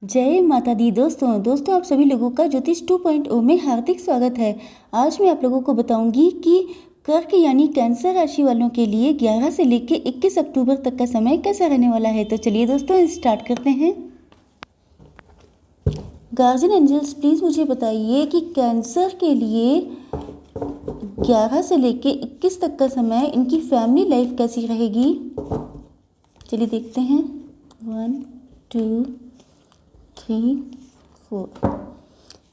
जय माता दी दोस्तों आप सभी लोगों का ज्योतिष 2.0 में हार्दिक स्वागत है। आज मैं आप लोगों को बताऊंगी कि कर्क यानी कैंसर राशि वालों के लिए 11 से लेकर 21 अक्टूबर तक का समय कैसा रहने वाला है। तो चलिए दोस्तों स्टार्ट करते हैं। गार्जियन एंजल्स प्लीज़ मुझे बताइए कि कैंसर के लिए 11 से लेकर 21 तक का समय इनकी फैमिली लाइफ कैसी रहेगी। चलिए देखते हैं। 1 2 3 4।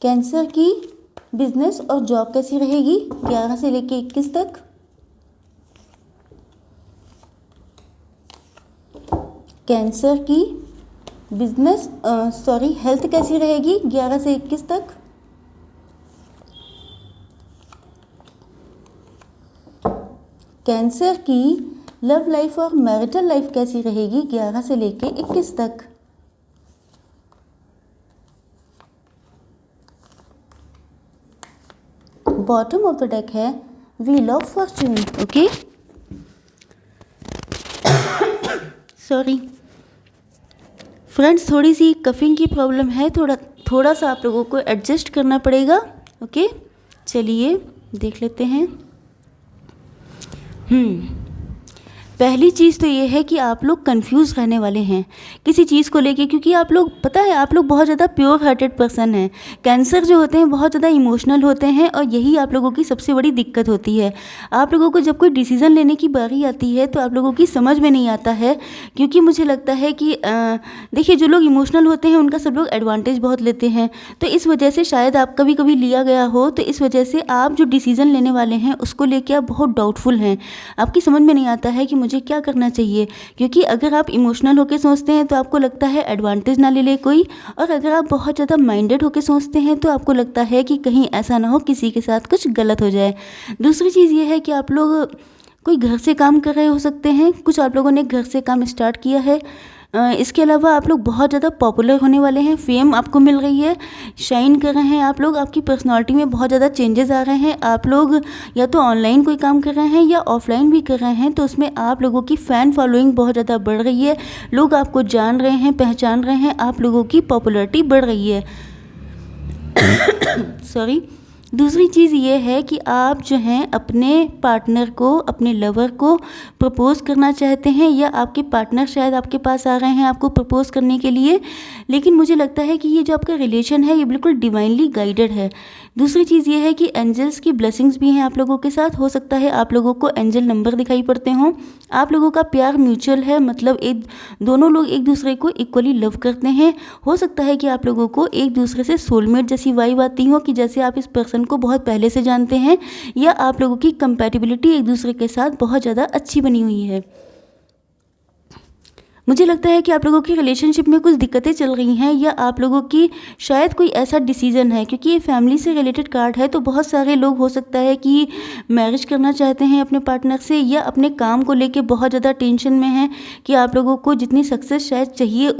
कैंसर की बिजनेस और जॉब कैसी रहेगी 11 से लेकर 21 तक। कैंसर की बिजनेस हेल्थ कैसी रहेगी 11 से 21 तक। कैंसर की लव लाइफ और मैरिटल लाइफ कैसी रहेगी 11 से लेकर 21 तक। बॉटम ऑफ द डेक है wheel of Fortune. Okay, sorry friends, थोड़ी सी कफिंग की प्रॉब्लम है, थोड़ा सा आप लोगों को एडजस्ट करना पड़ेगा। ओके, चलिए देख लेते हैं। पहली चीज़ तो ये है कि आप लोग कंफ्यूज रहने वाले हैं किसी चीज़ को लेके, क्योंकि आप लोग पता है आप लोग बहुत ज़्यादा प्योर हार्टेड पर्सन हैं। कैंसर जो होते हैं बहुत ज़्यादा इमोशनल होते हैं और यही आप लोगों की सबसे बड़ी दिक्कत होती है। आप लोगों को जब कोई डिसीज़न लेने की बारी आती है तो आप लोगों की समझ में नहीं आता है, क्योंकि मुझे लगता है कि देखिए जो लोग इमोशनल होते हैं उनका सब लोग एडवांटेज बहुत लेते हैं। तो इस वजह से शायद आप कभी कभी लिया गया हो, तो इस वजह से आप जो डिसीज़न लेने वाले हैं उसको लेके आप बहुत डाउटफुल हैं। आपकी समझ में नहीं आता है कि मुझे क्या करना चाहिए, क्योंकि अगर आप इमोशनल होकर सोचते हैं तो आपको लगता है एडवांटेज ना ले ले कोई, और अगर आप बहुत ज़्यादा माइंडेड होकर सोचते हैं तो आपको लगता है कि कहीं ऐसा ना हो किसी के साथ कुछ गलत हो जाए। दूसरी चीज़ ये है कि आप लोग कोई घर से काम कर रहे हो सकते हैं, कुछ आप लोगों ने घर से काम स्टार्ट किया है। इसके अलावा आप लोग बहुत ज़्यादा पॉपुलर होने वाले हैं, फेम आपको मिल रही है, शाइन कर रहे हैं आप लोग, आपकी पर्सनालिटी में बहुत ज़्यादा चेंजेस आ रहे हैं। आप लोग या तो ऑनलाइन कोई काम कर रहे हैं या ऑफलाइन भी कर रहे हैं, तो उसमें आप लोगों की फ़ैन फॉलोइंग बहुत ज़्यादा बढ़ रही है। लोग आपको जान रहे हैं, पहचान रहे हैं, आप लोगों की पॉपुलरिटी बढ़ रही है। सॉरी। दूसरी चीज़ ये है कि आप जो हैं अपने पार्टनर को, अपने लवर को प्रपोज़ करना चाहते हैं, या आपके पार्टनर शायद आपके पास आ रहे हैं आपको प्रपोज़ करने के लिए, लेकिन मुझे लगता है कि ये जो आपका रिलेशन है ये बिल्कुल डिवाइनली गाइडेड है। दूसरी चीज़ ये है कि एंजल्स की ब्लेसिंग्स भी हैं आप लोगों के साथ। हो सकता है आप लोगों को एंजल नंबर दिखाई पड़ते हों। आप लोगों का प्यार म्यूचुअल है, मतलब दोनों लोग एक दूसरे को इक्वली लव करते हैं। हो सकता है कि आप लोगों को एक दूसरे से सोलमेट जैसी वाइब आती हो, कि जैसे आप इस पर्सन को बहुत पहले से जानते हैं, या आप लोगों की कंपैटिबिलिटी एक दूसरे के साथ बहुत ज़्यादा अच्छी बनी हुई है। मुझे लगता है कि आप लोगों की रिलेशनशिप में कुछ दिक्कतें चल रही हैं, या आप लोगों की शायद कोई ऐसा डिसीजन है, क्योंकि ये फैमिली से रिलेटेड कार्ड है। तो बहुत सारे लोग हो सकता है कि मैरिज करना चाहते हैं अपने पार्टनर से, या अपने काम को लेके बहुत ज़्यादा टेंशन में हैं कि आप लोगों को जितनी सक्सेस शायद चाहिए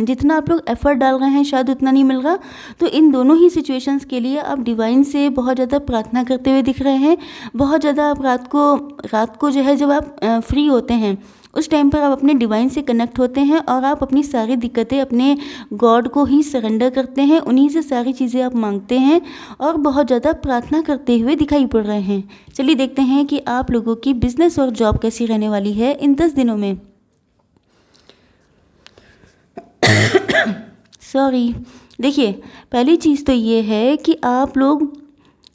जितना आप लोग एफर्ट डाल रहे हैं शायद उतना नहीं मिल रहा। तो इन दोनों ही सिचुएशंस के लिए आप डिवाइन से बहुत ज़्यादा प्रार्थना करते हुए दिख रहे हैं। बहुत ज़्यादा आप रात को जो है जब आप फ्री होते हैं उस टाइम पर आप अपने डिवाइन से कनेक्ट होते हैं, और आप अपनी सारी दिक्कतें अपने गॉड को ही सरेंडर करते हैं, उन्हीं से सारी चीज़ें आप मांगते हैं और बहुत ज़्यादा प्रार्थना करते हुए दिखाई पड़ रहे हैं। चलिए देखते हैं कि आप लोगों की बिजनेस और जॉब कैसी रहने वाली है इन 10 दिनों में। सॉरी। देखिए, पहली चीज़ तो ये है कि आप लोग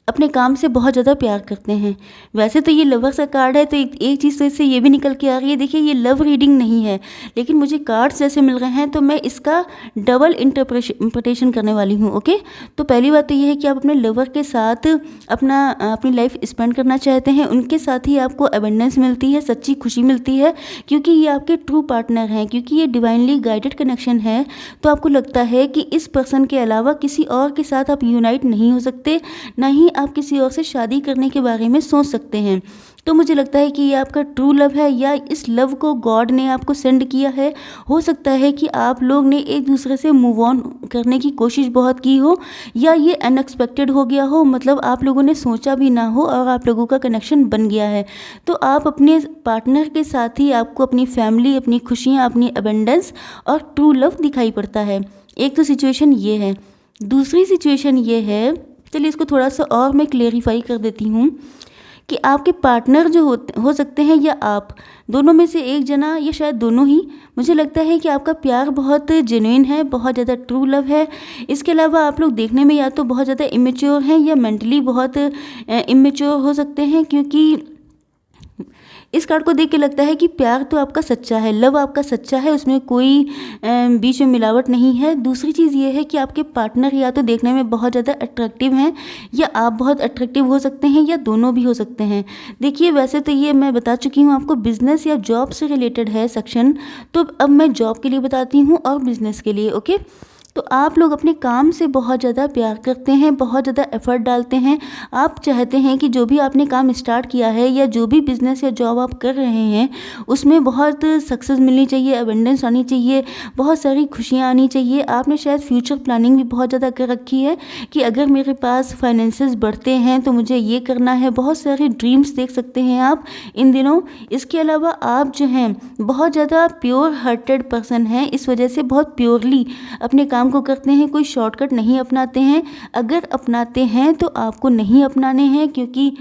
अपने काम से बहुत ज़्यादा प्यार करते हैं। वैसे तो ये लवर का कार्ड है, तो एक चीज़ तो इससे ये भी निकल के आ रही है। देखिए, ये लव रीडिंग नहीं है, लेकिन मुझे कार्ड्स जैसे मिल रहे हैं तो मैं इसका डबल इंटरप्रिटेशन करने वाली हूँ। ओके, तो पहली बात तो ये है कि आप अपने लवर के साथ अपनी लाइफ स्पेंड करना चाहते हैं, उनके साथ ही आपको अबंडेंस मिलती है, सच्ची खुशी मिलती है, क्योंकि ये आपके ट्रू पार्टनर हैं। क्योंकि ये डिवाइनली गाइडेड कनेक्शन है, तो आपको लगता है कि इस पर्सन के अलावा किसी और के साथ आप यूनाइट नहीं हो सकते, ना ही आप किसी और से शादी करने के बारे में सोच सकते हैं। तो मुझे लगता है कि ये आपका ट्रू लव है, या इस लव को गॉड ने आपको सेंड किया है। हो सकता है कि आप लोग ने एक दूसरे से मूव ऑन करने की कोशिश बहुत की हो, या ये अनएक्सपेक्टेड हो गया हो, मतलब आप लोगों ने सोचा भी ना हो और आप लोगों का कनेक्शन बन गया है। तो आप अपने पार्टनर के साथ ही आपको अपनी फैमिली, अपनी खुशियाँ, अपनी अबंडेंस और ट्रू लव दिखाई पड़ता है। एक तो सिचुएशन ये है। दूसरी सिचुएशन ये है, चलिए इसको थोड़ा सा और मैं क्लेरिफाई कर देती हूँ कि आपके पार्टनर जो हो सकते हैं या आप दोनों में से एक जना या शायद दोनों ही, मुझे लगता है कि आपका प्यार बहुत जेन्युइन है, बहुत ज़्यादा ट्रू लव है। इसके अलावा आप लोग देखने में या तो बहुत ज़्यादा इमेच्योर हैं या मेंटली बहुत इमेच्योर हो सकते हैं, क्योंकि इस कार्ड को देख के लगता है कि प्यार तो आपका सच्चा है, लव आपका सच्चा है, उसमें कोई बीच में मिलावट नहीं है। दूसरी चीज़ ये है कि आपके पार्टनर या तो देखने में बहुत ज़्यादा अट्रैक्टिव हैं या आप बहुत अट्रैक्टिव हो सकते हैं, या दोनों भी हो सकते हैं। देखिए वैसे तो ये मैं बता चुकी हूँ आपको, बिजनेस या जॉब से रिलेटेड है सेक्शन, तो अब मैं जॉब के लिए बताती हूँ और बिजनेस के लिए। ओके, तो आप लोग अपने काम से बहुत ज़्यादा प्यार करते हैं, बहुत ज़्यादा एफर्ट डालते हैं। आप चाहते हैं कि जो भी आपने काम स्टार्ट किया है या जो भी बिज़नेस या जॉब आप कर रहे हैं उसमें बहुत सक्सेस मिलनी चाहिए, अबंडेंस आनी चाहिए, बहुत सारी खुशियाँ आनी चाहिए। आपने शायद फ्यूचर प्लानिंग भी बहुत ज़्यादा कर रखी है कि अगर मेरे पास फाइनेंसेस बढ़ते हैं तो मुझे ये करना है। बहुत सारे ड्रीम्स देख सकते हैं आप इन दिनों। इसके अलावा आप जो हैं बहुत ज़्यादा प्योर हार्टेड पर्सन हैं, इस वजह से बहुत प्योरली अपने काम को करते हैं, कोई शॉर्टकट नहीं अपनाते हैं। अगर अपनाते हैं तो आपको नहीं अपनाने हैं, क्योंकि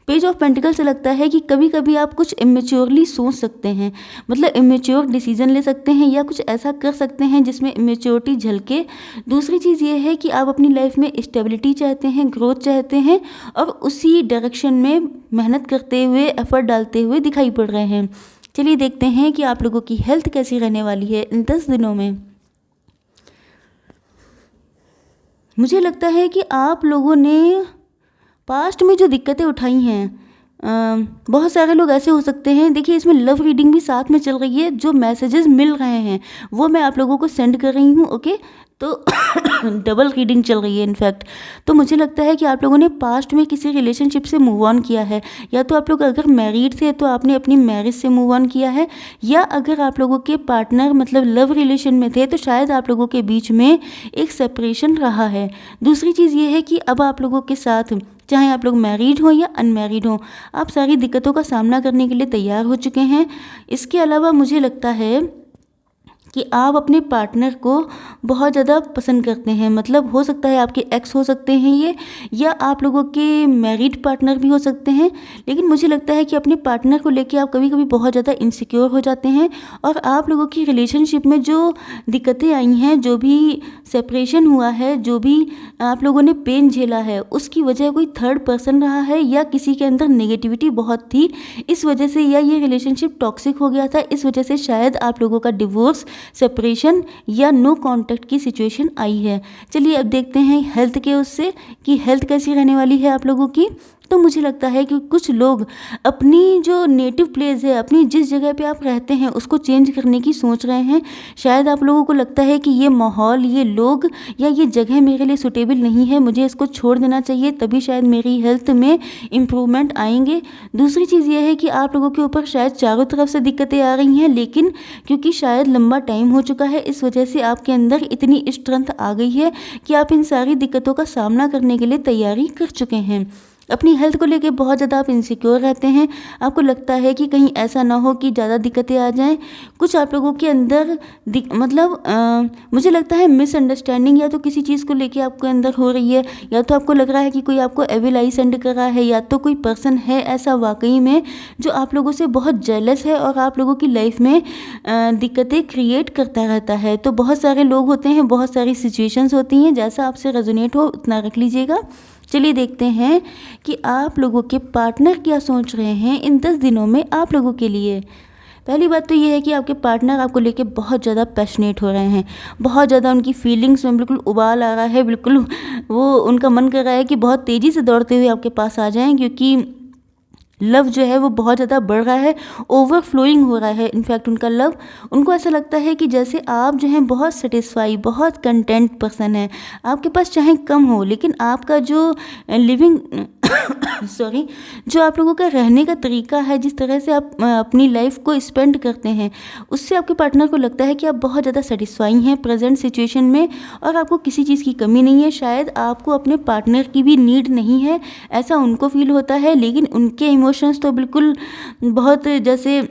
पेज ऑफ पेंटिकल से लगता है कि कभी कभी आप कुछ इमेच्योरली सोच सकते हैं, मतलब इमेच्योर डिसीजन ले सकते हैं या कुछ ऐसा कर सकते हैं जिसमें इमेच्योरिटी झलके। दूसरी चीज़ ये है कि आप अपनी लाइफ में स्टेबिलिटी चाहते हैं, ग्रोथ चाहते हैं, और उसी डायरेक्शन में मेहनत करते हुए, एफर्ट डालते हुए दिखाई पड़ रहे हैं। चलिए देखते हैं कि आप लोगों की हेल्थ कैसी रहने वाली है इन 10 दिनों में। मुझे लगता है कि आप लोगों ने पास्ट में जो दिक्कतें उठाई हैं, बहुत सारे लोग ऐसे हो सकते हैं। देखिए इसमें लव रीडिंग भी साथ में चल रही है, जो मैसेजेस मिल रहे हैं वो मैं आप लोगों को सेंड कर रही हूँ। ओके, तो डबल रीडिंग चल रही है इनफैक्ट। तो मुझे लगता है कि आप लोगों ने पास्ट में किसी रिलेशनशिप से मूव ऑन किया है, या तो आप लोग अगर मैरिड थे तो आपने अपनी मैरिज से मूव ऑन किया है, या अगर आप लोगों के पार्टनर मतलब लव रिलेशन में थे तो शायद आप लोगों के बीच में एक सेपरेशन रहा है। दूसरी चीज़ ये है कि अब आप लोगों के साथ, चाहे आप लोग मैरिड हो या अनमैरिड हो, आप सारी दिक्कतों का सामना करने के लिए तैयार हो चुके हैं। इसके अलावा मुझे लगता है कि आप अपने पार्टनर को बहुत ज़्यादा पसंद करते हैं, मतलब हो सकता है आपके एक्स हो सकते हैं ये, या आप लोगों के मैरिड पार्टनर भी हो सकते हैं। लेकिन मुझे लगता है कि अपने पार्टनर को लेके आप कभी कभी बहुत ज़्यादा इनसिक्योर हो जाते हैं, और आप लोगों की रिलेशनशिप में जो दिक्कतें आई हैं, जो भी सेपरेशन हुआ है, जो भी आप लोगों ने पेन झेला है, उसकी वजह कोई थर्ड पर्सन रहा है, या किसी के अंदर नेगेटिविटी बहुत थी इस वजह से, या ये रिलेशनशिप टॉक्सिक हो गया था इस वजह से शायद आप लोगों का डिवोर्स, सेपरेशन या नो कांटेक्ट की सिचुएशन आई है। चलिए अब देखते हैं हेल्थ के उससे कि हेल्थ कैसी रहने वाली है आप लोगों की। तो मुझे लगता है कि कुछ लोग अपनी जो नेटिव प्लेस है, अपनी जिस जगह पे आप रहते हैं उसको चेंज करने की सोच रहे हैं। शायद आप लोगों को लगता है कि ये माहौल, ये लोग या ये जगह मेरे लिए सूटेबल नहीं है, मुझे इसको छोड़ देना चाहिए, तभी शायद मेरी हेल्थ में इम्प्रूवमेंट आएंगे। दूसरी चीज़ ये है कि आप लोगों के ऊपर शायद चारों तरफ से दिक्कतें आ रही हैं, लेकिन क्योंकि शायद लंबा टाइम हो चुका है इस वजह से आपके अंदर इतनी स्ट्रेंथ आ गई है कि आप इन सारी दिक्कतों का सामना करने के लिए तैयारी कर चुके हैं। अपनी हेल्थ को लेके बहुत ज़्यादा आप इनसिक्योर रहते हैं, आपको लगता है कि कहीं ऐसा ना हो कि ज़्यादा दिक्कतें आ जाएं। कुछ आप लोगों के अंदर मुझे लगता है मिसअंडरस्टैंडिंग या तो किसी चीज़ को लेके आपके अंदर हो रही है, या तो आपको लग रहा है कि कोई आपको एविल आई सेंड कर रहा है, या तो कोई पर्सन है ऐसा वाकई में जो आप लोगों से बहुत जेलस है और आप लोगों की लाइफ में दिक्कतें क्रिएट करता रहता है। तो बहुत सारे लोग होते हैं, बहुत सारी सिचुएशंस होती हैं, जैसा आपसे रेजोनेट हो उतना रख लीजिएगा। चलिए देखते हैं कि आप लोगों के पार्टनर क्या सोच रहे हैं इन 10 दिनों में आप लोगों के लिए। पहली बात तो ये है कि आपके पार्टनर आपको लेके बहुत ज़्यादा पैशनेट हो रहे हैं, बहुत ज़्यादा उनकी फीलिंग्स में बिल्कुल उबाल आ रहा है, बिल्कुल वो उनका मन कर रहा है कि बहुत तेज़ी से दौड़ते हुए आपके पास आ जाएं, क्योंकि लव जो है वो बहुत ज़्यादा बढ़ रहा है, ओवरफ्लोइंग हो रहा है इनफैक्ट उनका लव। उनको ऐसा लगता है कि जैसे आप जो हैं बहुत सेटिस्फाई, बहुत कंटेंट पर्सन है, आपके पास चाहे कम हो लेकिन आपका जो लिविंग जो आप लोगों का रहने का तरीका है, जिस तरह से आप अपनी लाइफ को स्पेंड करते हैं, उससे आपके पार्टनर को लगता है कि आप बहुत ज़्यादा सेटिस्फाई हैं प्रेजेंट सिचुएशन में और आपको किसी चीज़ की कमी नहीं है। शायद आपको अपने पार्टनर की भी नीड नहीं है, ऐसा उनको फील होता है, लेकिन उनके इमोशंस तो बिल्कुल बहुत जैसे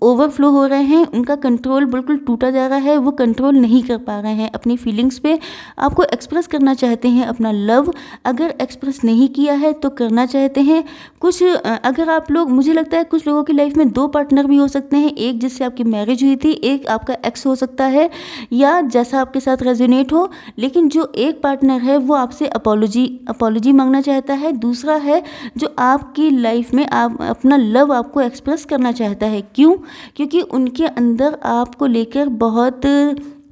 ओवरफ्लो हो रहे हैं, उनका कंट्रोल बिल्कुल टूटा जा रहा है, वो कंट्रोल नहीं कर पा रहे हैं अपनी फीलिंग्स पे। आपको एक्सप्रेस करना चाहते हैं अपना लव, अगर एक्सप्रेस नहीं किया है तो करना चाहते हैं। कुछ अगर आप लोग, मुझे लगता है कुछ लोगों की लाइफ में 2 पार्टनर भी हो सकते हैं, एक जिससे आपकी मैरिज हुई थी, एक आपका एक्स हो सकता है, या जैसा आपके साथ रेजोनेट हो। लेकिन जो एक पार्टनर है वो आपसे अपॉलॉजी मांगना चाहता है, दूसरा है जो आपकी लाइफ में आप अपना लव आपको एक्सप्रेस करना चाहता है। क्यों? क्योंकि उनके अंदर आपको लेकर बहुत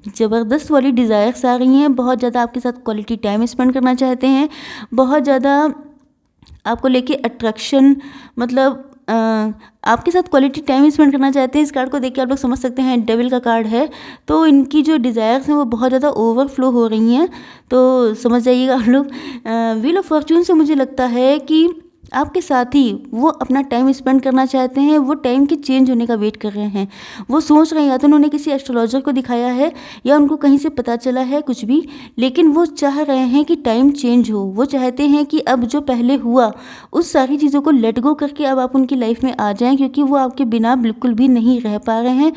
ज़बरदस्त वाली डिज़ायर्स आ रही हैं, बहुत ज़्यादा आपके साथ क्वालिटी टाइम स्पेंड करना चाहते हैं, बहुत ज़्यादा आपको लेके अट्रैक्शन, मतलब आपके साथ क्वालिटी टाइम स्पेंड करना चाहते हैं। इस कार्ड को देख के आप लोग समझ सकते हैं डेविल का कार्ड है, तो इनकी जो डिज़ायर्स हैं वो बहुत ज़्यादा ओवरफ्लो हो रही हैं, तो समझ जाइएगा आप लोग। व्हील ऑफ फॉर्च्यून से मुझे लगता है कि आपके साथ ही वो अपना टाइम स्पेंड करना चाहते हैं, वो टाइम के चेंज होने का वेट कर रहे हैं। वो सोच रहे हैं, या तो उन्होंने किसी एस्ट्रोलॉजर को दिखाया है या उनको कहीं से पता चला है कुछ भी, लेकिन वो चाह रहे हैं कि टाइम चेंज हो। वो चाहते हैं कि अब जो पहले हुआ उस सारी चीज़ों को लेट गो करके अब आप उनकी लाइफ में आ जाएं, क्योंकि वो आपके बिना बिल्कुल भी नहीं रह पा रहे हैं।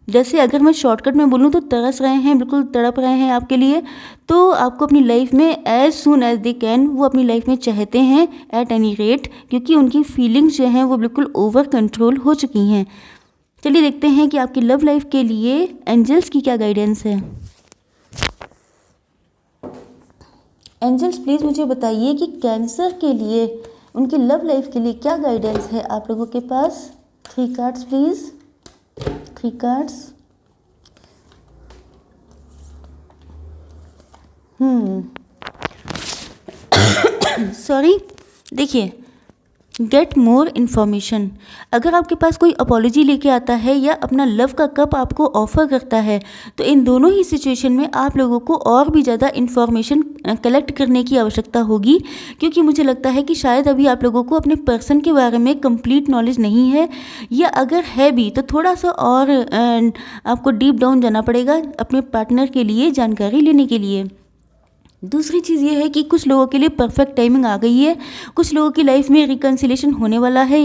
जैसे अगर मैं शॉर्टकट में बोलूँ तो तरस रहे हैं, बिल्कुल तड़प रहे हैं आपके लिए। तो आपको अपनी लाइफ में as soon as they can वो अपनी लाइफ में चाहते हैं एट एनी रेट, क्योंकि उनकी फीलिंग्स जो हैं वो बिल्कुल ओवर कंट्रोल हो चुकी हैं। चलिए देखते हैं कि आपकी लव लाइफ के लिए एंजल्स की क्या गाइडेंस है। एंजल्स प्लीज़ मुझे बताइए कि कैंसर के लिए, उनकी लव लाइफ के लिए क्या गाइडेंस है आप लोगों के पास। 3 कार्ड्स प्लीज़, 3 कार्ड्स। सॉरी, देखिए, गेट मोर इन्फॉर्मेशन। अगर आपके पास कोई अपॉलॉजी लेके आता है या अपना लव का कप आपको ऑफर करता है, तो इन दोनों ही सिचुएशन में आप लोगों को और भी ज़्यादा इन्फॉर्मेशन कलेक्ट करने की आवश्यकता होगी, क्योंकि मुझे लगता है कि शायद अभी आप लोगों को अपने पर्सन के बारे में कंप्लीट नॉलेज नहीं है, या अगर है भी तो थोड़ा सा और आपको डीप डाउन जाना पड़ेगा अपने पार्टनर के लिए जानकारी लेने के लिए। दूसरी चीज़ ये है कि कुछ लोगों के लिए परफेक्ट टाइमिंग आ गई है, कुछ लोगों की लाइफ में रिकन्सिलेशन होने वाला है,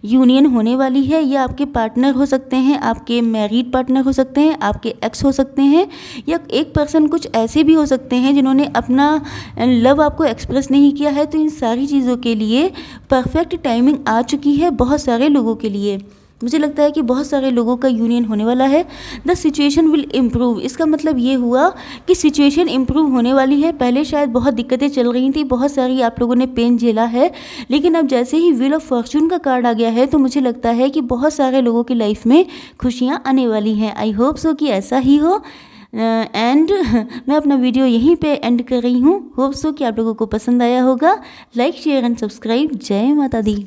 यूनियन होने वाली है, या आपके पार्टनर हो सकते हैं, आपके मैरिड पार्टनर हो सकते हैं, आपके एक्स हो सकते हैं, या एक पर्सन कुछ ऐसे भी हो सकते हैं जिन्होंने अपना लव आपको एक्सप्रेस नहीं किया है। तो इन सारी चीज़ों के लिए परफेक्ट टाइमिंग आ चुकी है बहुत सारे लोगों के लिए। मुझे लगता है कि बहुत सारे लोगों का यूनियन होने वाला है। द सिचुएशन विल इम्प्रूव, इसका मतलब ये हुआ कि सिचुएशन इम्प्रूव होने वाली है। पहले शायद बहुत दिक्कतें चल रही थी, बहुत सारी आप लोगों ने पेन झेला है, लेकिन अब जैसे ही व्हील ऑफ फॉर्च्यून का कार्ड आ गया है तो मुझे लगता है कि बहुत सारे लोगों की लाइफ में खुशियाँ आने वाली हैं। आई होप सो कि ऐसा ही हो। एंड मैं अपना वीडियो यहीं पे एंड कर रही हूँ। होप सो कि आप लोगों को पसंद आया होगा। Like, share and subscribe. जय माता दी।